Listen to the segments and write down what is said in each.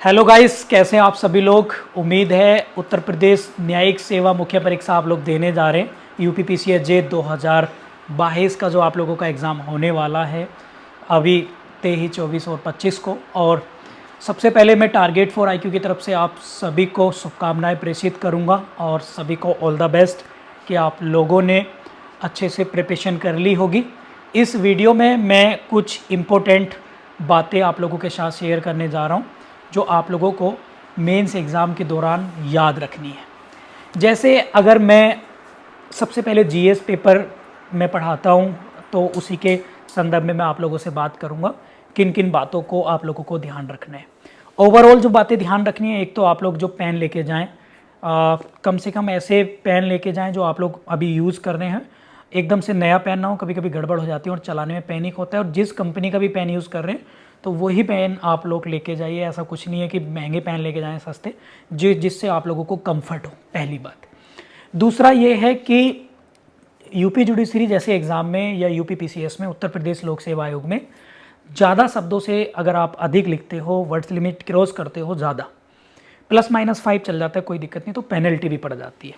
Hello guys, कैसे हैं आप सभी लोग। उम्मीद है उत्तर प्रदेश न्यायिक सेवा मुख्य परीक्षा आप लोग देने जा रहे हैं। यूपीपीसीएस जे 2022 का जो आप लोगों का एग्ज़ाम होने वाला है अभी 23, 24 और 25 को। और सबसे पहले मैं टारगेट फॉर आईक्यू की तरफ से आप सभी को शुभकामनाएं प्रेषित करूंगा और सभी को ऑल द बेस्ट कि आप लोगों ने अच्छे से प्रिपरेशन कर ली होगी। इस वीडियो में मैं कुछ इम्पोर्टेंट बातें आप लोगों के साथ शेयर करने जा रहा हूँ जो आप लोगों को मेंस एग्ज़ाम के दौरान याद रखनी है। जैसे अगर मैं सबसे पहले जीएस पेपर में पढ़ाता हूँ तो उसी के संदर्भ में मैं आप लोगों से बात करूँगा किन किन बातों को आप लोगों को ध्यान रखना है। ओवरऑल जो बातें ध्यान रखनी है, एक तो आप लोग जो पेन लेके जाएं, कम से कम ऐसे पेन लेके जाएं जो आप लोग अभी यूज़ कर रहे हैं। एकदम से नया पेन ना हो, कभी कभी गड़बड़ हो जाती है और चलाने में पैनिक होता है। और जिस कंपनी का भी पेन यूज़ कर रहे हैं तो वही पेन आप लोग लेके जाइए। ऐसा कुछ नहीं है कि महंगे पेन लेके जाएं सस्ते, जिससे आप लोगों को कंफर्ट हो, पहली बात। दूसरा ये है कि यूपी जुडिशरी जैसे एग्ज़ाम में या यूपी पीसीएस में, उत्तर प्रदेश लोक सेवा आयोग में, ज़्यादा शब्दों से अगर आप अधिक लिखते हो, वर्ड्स लिमिट क्रॉस करते हो ज़्यादा, +-5 चल जाता है, कोई दिक्कत नहीं, तो पेनल्टी भी पड़ जाती है।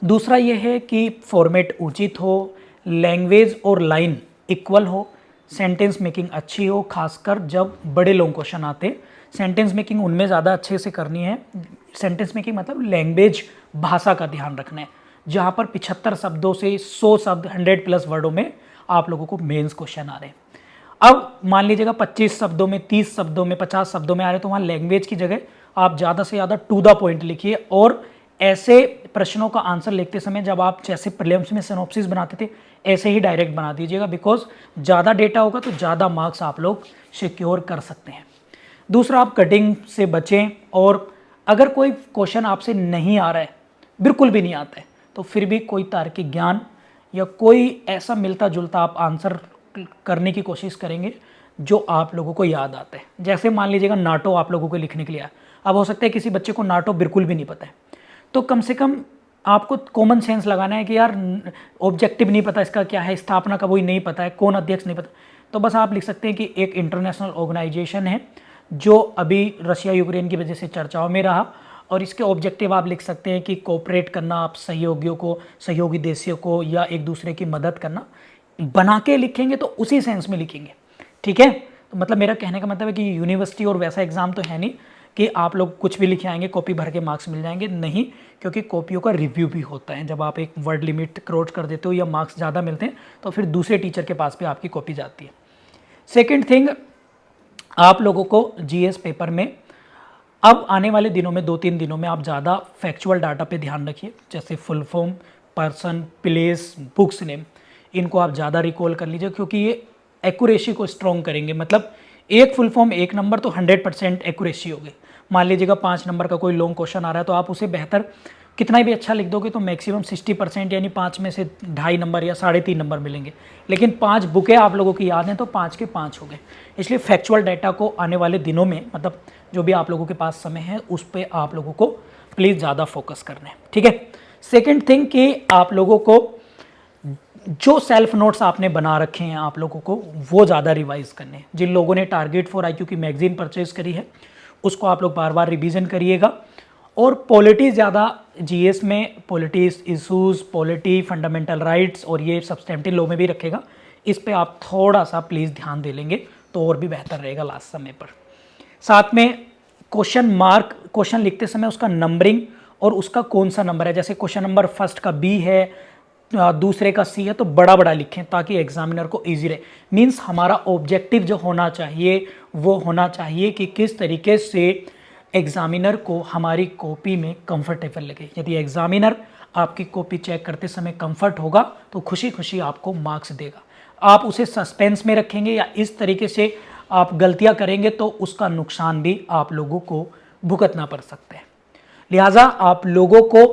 दूसरा ये है कि फॉर्मेट उचित हो, लैंग्वेज और लाइन इक्वल हो, सेंटेंस मेकिंग अच्छी हो, खासकर जब बड़े लॉन्ग क्वेश्चन आते। सेंटेंस मेकिंग उनमें ज़्यादा अच्छे से करनी है। सेंटेंस मेकिंग मतलब लैंग्वेज, भाषा का ध्यान रखना है, जहाँ पर 75 शब्दों से 100 शब्द 100+ वर्डों में आप लोगों को मेंस क्वेश्चन आ रहे हैं। अब मान लीजिएगा 25 शब्दों में, 30 शब्दों में, 50 शब्दों में आ रहे, तो वहाँ लैंग्वेज की जगह आप ज़्यादा से ज़्यादा टू द पॉइंट लिखिए। और ऐसे प्रश्नों का आंसर लिखते समय जब आप जैसे प्रीलिम्स में सिनॉप्सिस बनाते थे, ऐसे ही डायरेक्ट बना दीजिएगा, बिकॉज ज़्यादा डेटा होगा तो ज़्यादा मार्क्स आप लोग सिक्योर कर सकते हैं। दूसरा, आप कटिंग से बचें। और अगर कोई क्वेश्चन आपसे नहीं आ रहा है, बिल्कुल भी नहीं आता है, तो फिर भी कोई तार्किक ज्ञान या कोई ऐसा मिलता जुलता आप आंसर करने की कोशिश करेंगे जो आप लोगों को याद आता है। जैसे मान लीजिएगा नाटो आप लोगों को लिखने के लिए आया, अब हो सकता है किसी बच्चे को नाटो बिल्कुल भी नहीं पता है, तो कम से कम आपको कॉमन सेंस लगाना है कि यार ऑब्जेक्टिव नहीं पता इसका क्या है, स्थापना का वही नहीं पता है, कौन अध्यक्ष नहीं पता, तो बस आप लिख सकते हैं कि एक इंटरनेशनल ऑर्गेनाइजेशन है जो अभी रशिया यूक्रेन की वजह से चर्चाओं में रहा, और इसके ऑब्जेक्टिव आप लिख सकते हैं कि कोऑपरेट करना, आप सहयोगियों को, सहयोगी देशों को, या एक दूसरे की मदद करना। बना के लिखेंगे तो उसी सेंस में लिखेंगे, ठीक है। तो मतलब मेरा कहने का मतलब है कि यूनिवर्सिटी और वैसा एग्जाम तो है नहीं कि आप लोग कुछ भी लिखे आएंगे, कॉपी भर के मार्क्स मिल जाएंगे, नहीं, क्योंकि कॉपियों का रिव्यू भी होता है। जब आप एक वर्ड लिमिट क्रॉस कर देते हो या मार्क्स ज़्यादा मिलते हैं तो फिर दूसरे टीचर के पास भी आपकी कॉपी जाती है। सेकेंड थिंग, आप लोगों को जीएस पेपर में अब आने वाले दिनों में, 2-3 दिनों में, आप ज़्यादा फैक्चुअल डाटा पे ध्यान रखिए। जैसे full form, person, place, books name, इनको आप ज़्यादा रिकॉल कर लीजिए, क्योंकि ये एक्यूरेसी को स्ट्रॉन्ग करेंगे। मतलब एक फुल फॉर्म एक नंबर तो 100% एक्यूरेसी होगी। मान लीजिएगा 5 नंबर का कोई लॉन्ग क्वेश्चन आ रहा है, तो आप उसे बेहतर कितना भी अच्छा लिख दोगे तो मैक्सिमम 60%, यानी 5 में से 2.5 नंबर या 3.5 नंबर मिलेंगे। लेकिन 5 बुकें आप लोगों की याद हैं तो 5 के 5 हो गए। इसलिए फैक्चुअल डाटा को आने वाले दिनों में, मतलब जो भी आप लोगों के पास समय है, उस पर आप लोगों को प्लीज़ ज़्यादा फोकस करना है, ठीक है। सेकेंड थिंग कि आप लोगों को जो सेल्फ नोट्स आपने बना रखे हैं, आप लोगों को वो ज़्यादा रिवाइज करने हैं। जिन लोगों ने टारगेट फॉर आईक्यू की मैगजीन परचेज करी है, उसको आप लोग बार बार रिवीजन करिएगा। और पॉलिटी ज़्यादा, जीएस में पॉलिटीज इशूज़, पॉलिटी, फंडामेंटल राइट्स और ये सब्सटेंटिव लॉ में भी रखेगा, इस पे आप थोड़ा सा प्लीज़ ध्यान दे लेंगे तो और भी बेहतर रहेगा लास्ट समय पर। साथ में क्वेश्चन मार्क, क्वेश्चन लिखते समय उसका नंबरिंग और उसका कौन सा नंबर है। जैसे क्वेश्चन नंबर फर्स्ट का बी है, दूसरे का सी है, तो बड़ा बड़ा लिखें ताकि एग्जामिनर को इजी रहे। मीन्स हमारा ऑब्जेक्टिव जो होना चाहिए वो होना चाहिए कि किस तरीके से एग्जामिनर को हमारी कॉपी में कंफर्टेबल लगे। यदि एग्जामिनर आपकी कॉपी चेक करते समय कंफर्ट होगा तो खुशी खुशी आपको मार्क्स देगा। आप उसे सस्पेंस में रखेंगे या इस तरीके से आप गलतियां करेंगे तो उसका नुकसान भी आप लोगों को भुगतना पड़ सकता है। लिहाजा आप लोगों को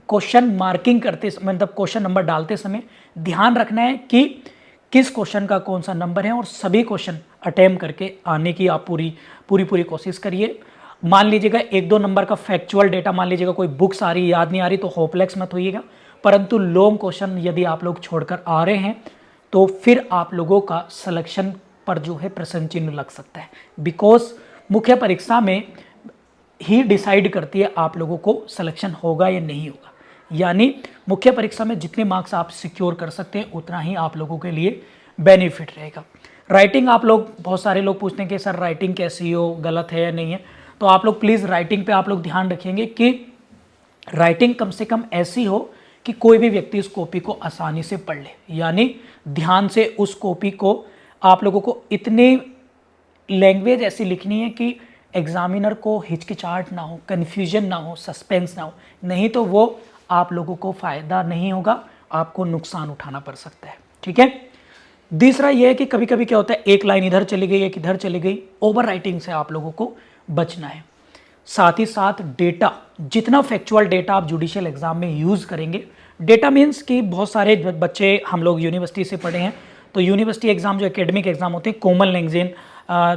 क्वेश्चन मार्किंग करते समय, मतलब क्वेश्चन नंबर डालते समय, ध्यान रखना है कि किस क्वेश्चन का कौन सा नंबर है, और सभी क्वेश्चन अटेम्प्ट करके आने की आप पूरी कोशिश करिए। मान लीजिएगा 1-2 नंबर का फैक्चुअल डेटा, मान लीजिएगा कोई बुक्स आ रही, याद नहीं आ रही, तो होपलेस मत होइएगा। परंतु लॉन्ग क्वेश्चन यदि आप लोग छोड़कर आ रहे हैं तो फिर आप लोगों का सिलेक्शन पर जो है प्रश्न चिन्ह लग सकता है, बिकॉज मुख्य परीक्षा में ही डिसाइड करती है आप लोगों को सिलेक्शन होगा या नहीं होगा। यानी मुख्य परीक्षा में जितने मार्क्स आप सिक्योर कर सकते हैं उतना ही आप लोगों के लिए बेनिफिट रहेगा। राइटिंग, आप लोग, बहुत सारे लोग पूछते हैं कि सर राइटिंग कैसी हो, गलत है या नहीं है, तो आप लोग प्लीज़ राइटिंग पे आप लोग ध्यान रखेंगे कि राइटिंग कम से कम ऐसी हो कि कोई भी व्यक्ति उस कॉपी को आसानी से पढ़ ले। यानी ध्यान से उस कॉपी को आप लोगों को इतनी लैंग्वेज ऐसी लिखनी है कि एग्जामिनर को हिचकिचाहट ना हो, कन्फ्यूजन ना हो, सस्पेंस ना हो, नहीं तो वो आप लोगों को फ़ायदा नहीं होगा, आपको नुकसान उठाना पड़ सकता है। ठीक है। दूसरा ये है कि कभी कभी क्या होता है, एक लाइन इधर चली गई, एक इधर चली गई, ओवर राइटिंग से आप लोगों को बचना है। साथ ही साथ डेटा, जितना फैक्चुअल डेटा आप जुडिशियल एग्जाम में यूज़ करेंगे, डेटा मीन्स कि बहुत सारे बच्चे, हम लोग यूनिवर्सिटी से पढ़े हैं, तो यूनिवर्सिटी एग्जाम जो एकेडमिक एग्जाम होते हैं, कॉमन लैंग्वेज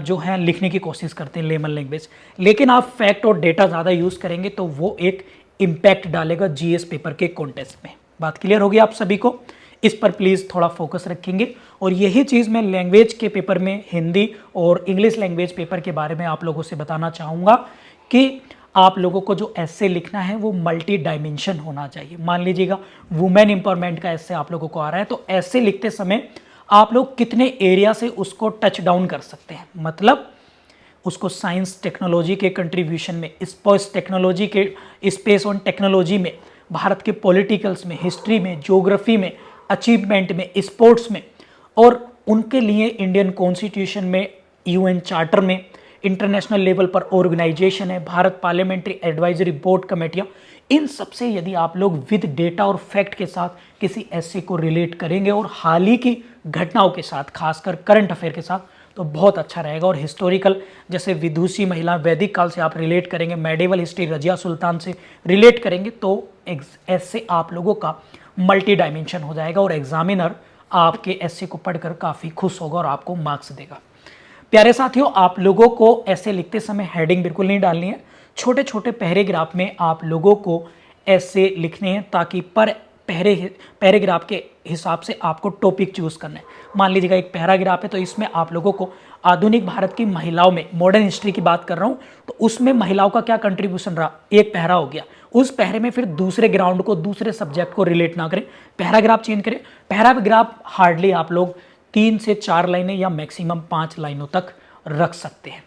जो है लिखने की कोशिश करते हैं, लेमन लैंग्वेज, लेकिन आप फैक्ट और डेटा ज़्यादा यूज़ करेंगे तो वो एक इम्पैक्ट डालेगा जीएस पेपर के कॉन्टेस्ट में। बात क्लियर होगी आप सभी को? इस पर प्लीज़ थोड़ा फोकस रखेंगे। और यही चीज़ मैं लैंग्वेज के पेपर में, हिंदी और इंग्लिश लैंग्वेज पेपर के बारे में आप लोगों से बताना चाहूँगा कि आप लोगों को जो एस्से लिखना है वो मल्टी डायमेंशन होना चाहिए। मान लीजिएगा वुमेन एम्पावरमेंट का एस्से आप लोगों को आ रहा है, तो एस्से लिखते समय आप लोग कितने एरिया से उसको टच डाउन कर सकते हैं, मतलब उसको साइंस टेक्नोलॉजी के कंट्रीब्यूशन में, स्पेस टेक्नोलॉजी के, स्पेस और टेक्नोलॉजी में, भारत के पॉलिटिकल्स में, हिस्ट्री में, ज्योग्राफी में, अचीवमेंट में, स्पोर्ट्स में, और उनके लिए इंडियन कॉन्स्टिट्यूशन में, यूएन चार्टर में, इंटरनेशनल लेवल पर ऑर्गेनाइजेशन है, भारत पार्लियामेंट्री एडवाइजरी बोर्ड कमेटियाँ, इन सब से यदि आप लोग विद डेटा और फैक्ट के साथ किसी एस्से को रिलेट करेंगे और हाल ही की घटनाओं के साथ, खासकर करंट अफेयर के साथ, तो बहुत अच्छा रहेगा। और हिस्टोरिकल, जैसे विदुषी महिला, वैदिक काल से आप रिलेट करेंगे, मेडिवल हिस्ट्री, रजिया सुल्तान से रिलेट करेंगे, तो ऐसे आप लोगों का मल्टी डायमेंशन हो जाएगा और एग्जामिनर आपके एस्से को पढ़कर काफ़ी खुश होगा और आपको मार्क्स देगा। प्यारे साथियों, आप लोगों को ऐसे लिखते समय हेडिंग बिल्कुल नहीं डालनी है। छोटे छोटे पैराग्राफ में आप लोगों को ऐसे लिखने हैं ताकि पैराग्राफ के हिसाब से आपको टॉपिक चूज करना है। मान लीजिएगा एक पैराग्राफ है, तो इसमें आप लोगों को आधुनिक भारत की महिलाओं में, मॉडर्न हिस्ट्री की बात कर रहा हूँ, तो उसमें महिलाओं का क्या कंट्रीब्यूशन रहा, एक पैरा हो गया। उस पैरे में फिर दूसरे ग्राउंड को, दूसरे सब्जेक्ट को रिलेट ना करें, पैराग्राफ चेंज करें। पैराग्राफ हार्डली आप लोग 3 से 4 लाइनें या मैक्सिमम 5 लाइनों तक रख सकते हैं।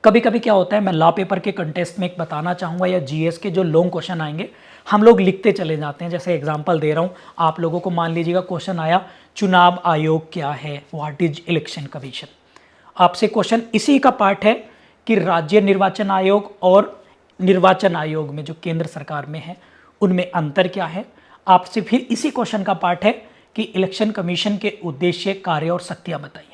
कभी कभी क्या होता है, मैं लॉ पेपर के कंटेस्ट में एक बताना चाहूँगा, या जीएस के जो लॉन्ग क्वेश्चन आएंगे, हम लोग लिखते चले जाते हैं। जैसे एग्जांपल दे रहा हूँ आप लोगों को, मान लीजिएगा क्वेश्चन आया, चुनाव आयोग क्या है, व्हाट इज इलेक्शन कमीशन। आपसे क्वेश्चन इसी का पार्ट है कि राज्य निर्वाचन आयोग और निर्वाचन आयोग में जो केंद्र सरकार में है, उनमें अंतर क्या है। आपसे फिर इसी क्वेश्चन का पार्ट है कि इलेक्शन कमीशन के उद्देश्य, कार्य और शक्तियाँ बताइए।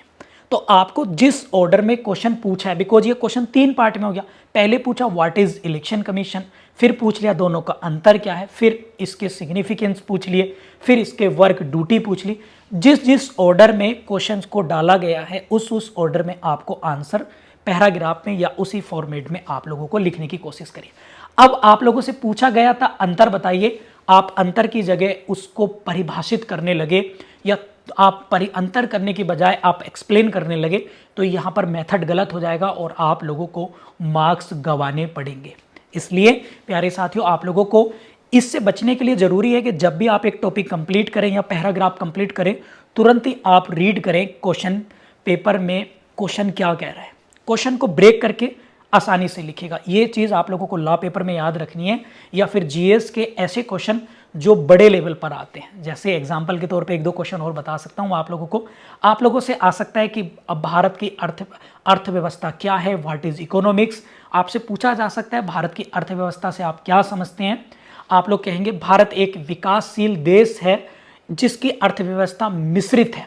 तो आपको जिस ऑर्डर में क्वेश्चन पूछा है, बिकॉज ये क्वेश्चन 3 पार्ट में हो गया, पहले पूछा व्हाट इज इलेक्शन कमीशन, फिर पूछ लिया दोनों का अंतर क्या है, फिर इसके सिग्निफिकेंस पूछ लिए, फिर इसके वर्क ड्यूटी पूछ ली। जिस जिस ऑर्डर में क्वेश्चंस को डाला गया है, उस ऑर्डर में आपको आंसर पैराग्राफ में या उसी फॉर्मेट में आप लोगों को लिखने की कोशिश करिए। अब आप लोगों से पूछा गया था अंतर बताइए, आप अंतर की जगह उसको परिभाषित करने लगे, या आप अंतर करने की बजाय आप एक्सप्लेन करने लगे, तो यहाँ पर मेथड गलत हो जाएगा और आप लोगों को मार्क्स गंवाने पड़ेंगे। इसलिए प्यारे साथियों, आप लोगों को इससे बचने के लिए ज़रूरी है कि जब भी आप एक टॉपिक कंप्लीट करें या पैराग्राफ कंप्लीट करें, तुरंत ही आप रीड करें क्वेश्चन पेपर में क्वेश्चन क्या कह रहा है, क्वेश्चन को ब्रेक करके आसानी से लिखेगा। ये चीज़ आप लोगों को लॉ पेपर में याद रखनी है, या फिर जीएस के ऐसे क्वेश्चन जो बड़े लेवल पर आते हैं। जैसे एग्जाम्पल के तौर पे 1-2 क्वेश्चन और बता सकता हूँ आप लोगों से आ सकता है कि अब भारत की अर्थव्यवस्था क्या है, व्हाट इज इकोनॉमिक्स। आपसे पूछा जा सकता है भारत की अर्थव्यवस्था से आप क्या समझते हैं। आप लोग कहेंगे भारत एक विकासशील देश है जिसकी अर्थव्यवस्था मिश्रित है,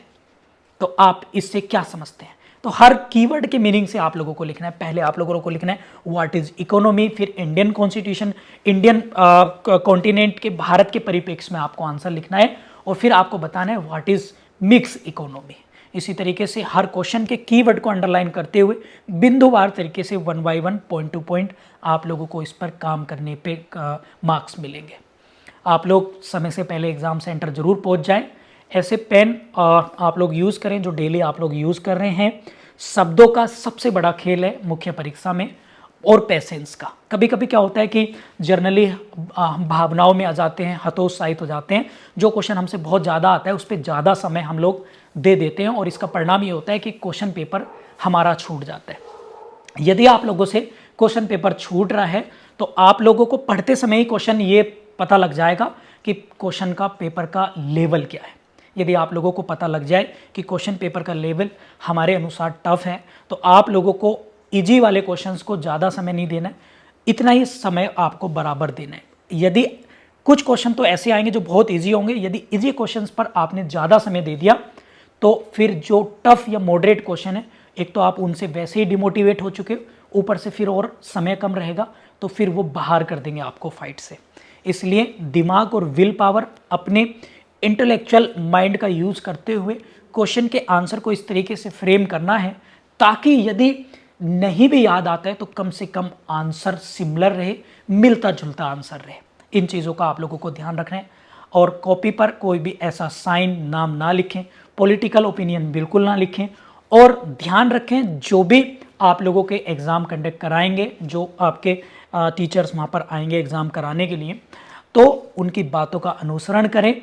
तो आप इससे क्या समझते हैं। तो हर कीवर्ड के मीनिंग से आप लोगों को लिखना है। पहले आप लोगों को लिखना है व्हाट इज इकोनॉमी, फिर इंडियन कॉन्स्टिट्यूशन, इंडियन कॉन्टिनेंट के, भारत के परिप्रेक्ष्य में आपको आंसर लिखना है, और फिर आपको बताना है व्हाट इज मिक्स इकोनॉमी। इसी तरीके से हर क्वेश्चन के कीवर्ड को अंडरलाइन करते हुए बिंदुवार तरीके से 1 by 1, पॉइंट टू पॉइंट आप लोगों को इस पर काम करने पे मार्क्स मिलेंगे। आप लोग समय से पहले एग्जाम सेंटर जरूर पहुंच जाएं। ऐसे पेन आप लोग यूज़ करें जो डेली आप लोग यूज़ कर रहे हैं, शब्दों का सबसे बड़ा खेल है मुख्य परीक्षा में, और पेशेंस का। कभी कभी क्या होता है कि जर्नली हम भावनाओं में आ जाते हैं, हतोत्साहित हो जाते हैं, जो क्वेश्चन हमसे बहुत ज़्यादा आता है उस पर ज़्यादा समय हम लोग दे देते हैं, और इसका परिणाम ये होता है कि क्वेश्चन पेपर हमारा छूट जाता है। यदि आप लोगों से क्वेश्चन पेपर छूट रहा है तो आप लोगों को पढ़ते समय ही क्वेश्चन ये पता लग जाएगा कि क्वेश्चन का पेपर का लेवल क्या है। यदि आप लोगों को पता लग जाए कि क्वेश्चन पेपर का लेवल हमारे अनुसार टफ है, तो आप लोगों को इजी वाले क्वेश्चंस को ज़्यादा समय नहीं देना है, इतना ही समय आपको बराबर देना है। यदि कुछ क्वेश्चन तो ऐसे आएंगे जो बहुत इजी होंगे, यदि इजी क्वेश्चंस पर आपने ज़्यादा समय दे दिया तो फिर जो टफ या मॉडरेट क्वेश्चन है, एक तो आप उनसे वैसे ही डिमोटिवेट हो चुके हो, ऊपर से फिर और समय कम रहेगा तो फिर वो बाहर कर देंगे आपको फाइट से। इसलिए दिमाग और विल पावर, अपने इंटेलेक्चुअल माइंड का यूज़ करते हुए क्वेश्चन के आंसर को इस तरीके से फ्रेम करना है ताकि यदि नहीं भी याद आता है तो कम से कम आंसर सिमिलर रहे, मिलता जुलता आंसर रहे। इन चीज़ों का आप लोगों को ध्यान रखना है। और कॉपी पर कोई भी ऐसा साइन नाम ना लिखें, पॉलिटिकल ओपिनियन बिल्कुल ना लिखें, और ध्यान रखें जो भी आप लोगों के एग्ज़ाम कंडक्ट कराएंगे, जो आपके टीचर्स वहाँ पर आएंगे एग्ज़ाम कराने के लिए, तो उनकी बातों का अनुसरण करें।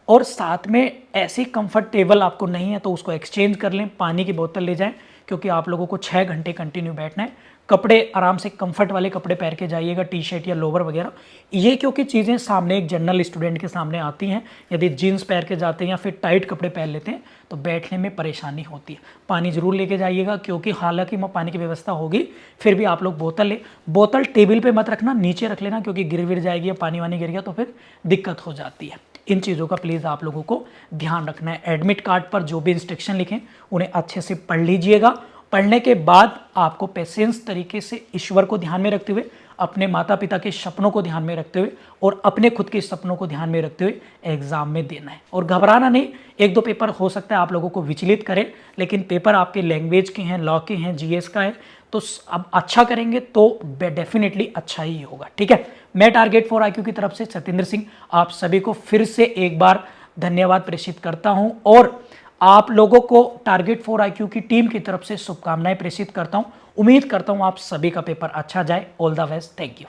और साथ में ऐसी कंफर्ट टेबल आपको नहीं है तो उसको एक्सचेंज कर लें, पानी की बोतल ले जाएं, क्योंकि आप लोगों को 6 घंटे कंटिन्यू बैठना है। कपड़े आराम से कंफर्ट वाले कपड़े पहन के जाइएगा, टी शर्ट या लोवर वगैरह। ये क्योंकि चीज़ें सामने एक जनरल स्टूडेंट के सामने आती हैं, यदि जीन्स पहन के जाते हैं या फिर टाइट कपड़े पहन लेते हैं तो बैठने में परेशानी होती है। पानी ज़रूर लेके जाइएगा, क्योंकि हालांकि पानी की व्यवस्था होगी, फिर भी आप लोग बोतल टेबल पे मत रखना, नीचे रख लेना, क्योंकि गिर जाएगी या पानी वानी गिर गया तो फिर दिक्कत हो जाती है। इन चीज़ों का प्लीज़ आप लोगों को ध्यान रखना है। एडमिट कार्ड पर जो भी इंस्ट्रक्शन लिखें उन्हें अच्छे से पढ़ लीजिएगा। पढ़ने के बाद आपको पेशेंस तरीके से ईश्वर को ध्यान में रखते हुए, अपने माता पिता के सपनों को ध्यान में रखते हुए और अपने खुद के सपनों को ध्यान में रखते हुए एग्जाम में देना है। और घबराना नहीं, एक दो पेपर हो सकता है आप लोगों को विचलित करें, लेकिन पेपर आपके लैंग्वेज के हैं, लॉ के हैं, जीएस का है, तो अब अच्छा करेंगे तो डेफिनेटली अच्छा ही होगा। ठीक है, मैं टारगेट फॉर IQ की तरफ से सत्येंद्र सिंह आप सभी को फिर से एक बार धन्यवाद प्रेषित करता हूं, और आप लोगों को टारगेट फॉर IQ की टीम की तरफ से शुभकामनाएं प्रेषित करता हूं। उम्मीद करता हूं आप सभी का पेपर अच्छा जाए। All the best, thank you.